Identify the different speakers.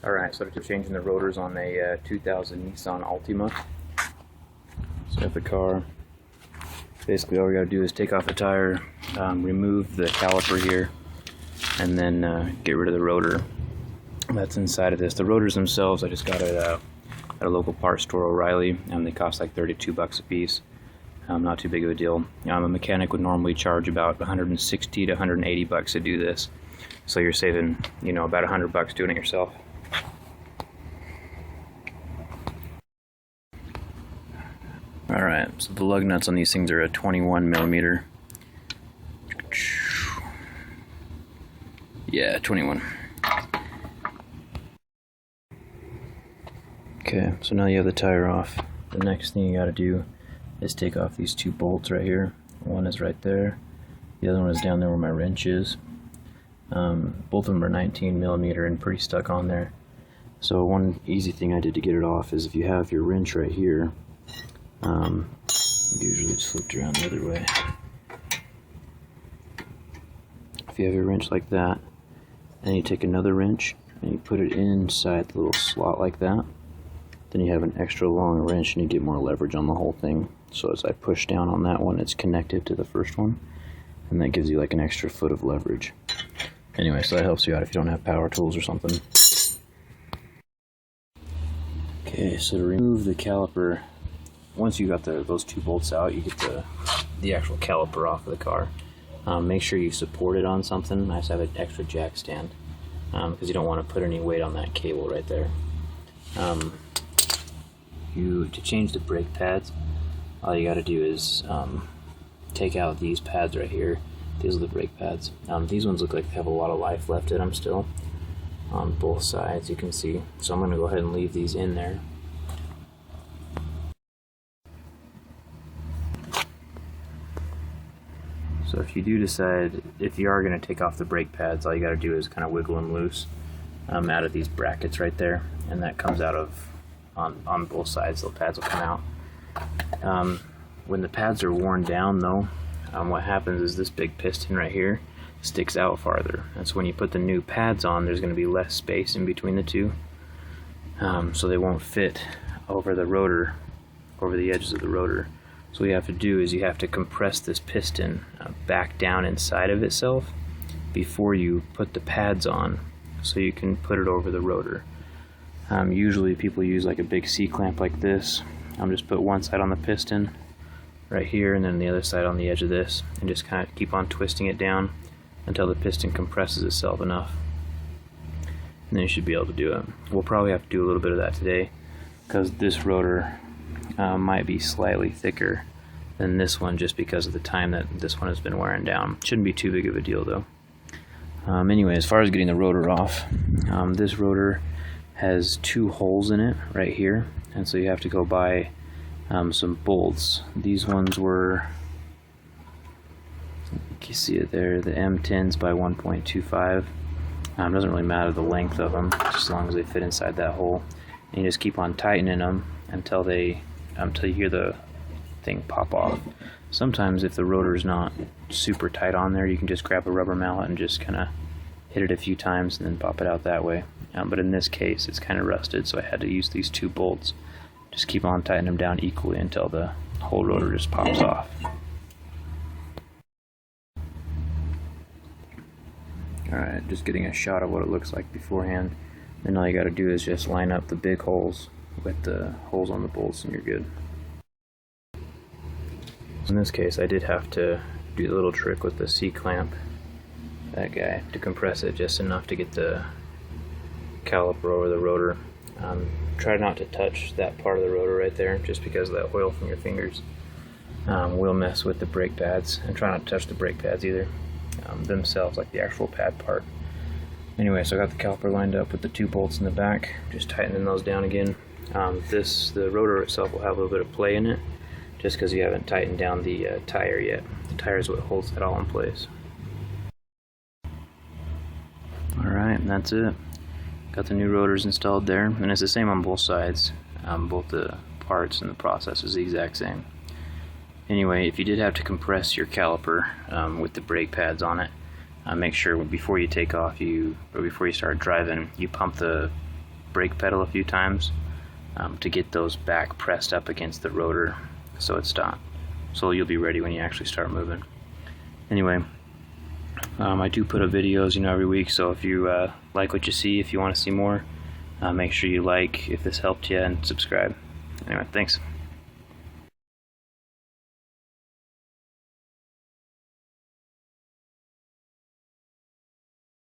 Speaker 1: Alright, so I'm changing the rotors on a 2000 Nissan Altima. So got the car. Basically all we gotta do is take off the tire, remove the caliper here, and then get rid of the rotor that's inside of this. The rotors themselves I just got at a local parts store, O'Reilly, and they cost like 32 bucks a piece. Not too big of a deal. A mechanic would normally charge about 160 to 180 bucks to do this. So you're saving, about 100 bucks doing it yourself. Alright, so the lug nuts on these things are a 21 millimeter. Yeah, 21. Okay, so now you have the tire off. The next thing you gotta do is take off these two bolts right here. One is right there. The other one is down there where my wrench is. Both of them are 19 millimeter and pretty stuck on there. So one easy thing I did to get it off is if you have your wrench right here, usually it's flipped around the other way. If you have your wrench like that, then you take another wrench and you put it inside the little slot like that, then you have an extra long wrench and you get more leverage on the whole thing. So as I push down on that one, it's connected to the first one, and that gives you like an extra foot of leverage. Anyway, so that helps you out if you don't have power tools or something. Okay, so to remove the caliper, once you got those two bolts out, you get the actual caliper off of the car. Make sure you support it on something. I just have an extra jack stand because you don't want to put any weight on that cable right there. To change the brake pads, all you got to do is take out these pads right here. These are the brake pads. These ones look like they have a lot of life left in them still on both sides, you can see. So I'm going to go ahead and leave these in there. So if you do decide, if you are going to take off the brake pads, all you got to do is kind of wiggle them loose out of these brackets right there, and that comes out of on both sides. The pads will come out. When the pads are worn down though, what happens is this big piston right here sticks out farther, and so when you put the new pads on, there's going to be less space in between the two, so they won't fit over the rotor, over the edges of the rotor. So what you have to do is you have to compress this piston back down inside of itself before you put the pads on, so you can put it over the rotor. Usually people use like a big C-clamp like this. Just put one side on the piston right here and then the other side on the edge of this, and just kind of keep on twisting it down until the piston compresses itself enough, and then you should be able to do it. We'll probably have to do a little bit of that today because this rotor might be slightly thicker than this one just because of the time that this one has been wearing down. Shouldn't be too big of a deal though. Anyway, as far as getting the rotor off, this rotor has two holes in it right here, and so you have to go buy some bolts. These ones were, you can see it there, the M10s by 1.25. Doesn't really matter the length of them, just as long as they fit inside that hole. And you just keep on tightening them until you hear the thing pop off. Sometimes if the rotor is not super tight on there, you can just grab a rubber mallet and just kind of hit it a few times and then pop it out that way. But in this case it's kind of rusted, so I had to use these two bolts. Just keep on tightening them down equally until the whole rotor just pops off. Alright, just getting a shot of what it looks like beforehand. Then all you got to do is just line up the big holes with the holes on the bolts and you're good. In this case I did have to do the little trick with the C-clamp, that guy, to compress it just enough to get the caliper over the rotor. Try not to touch that part of the rotor right there, just because of that oil from your fingers will mess with the brake pads, and try not to touch the brake pads either themselves, like the actual pad part. Anyway, so I got the caliper lined up with the two bolts in the back, just tightening those down again. The rotor itself will have a little bit of play in it, just because you haven't tightened down the tire yet. The tire is what holds it all in place. Alright, and that's it. Got the new rotors installed there, and it's the same on both sides. Both the parts and the process is the exact same. Anyway, if you did have to compress your caliper with the brake pads on it, make sure before you take off, or before you start driving, you pump the brake pedal a few times to get those back pressed up against the rotor so you'll be ready when you actually start moving. Anyway, I do put up videos, every week, so if you like what you see, if you want to see more, make sure you like if this helped you, and subscribe. Anyway, thanks.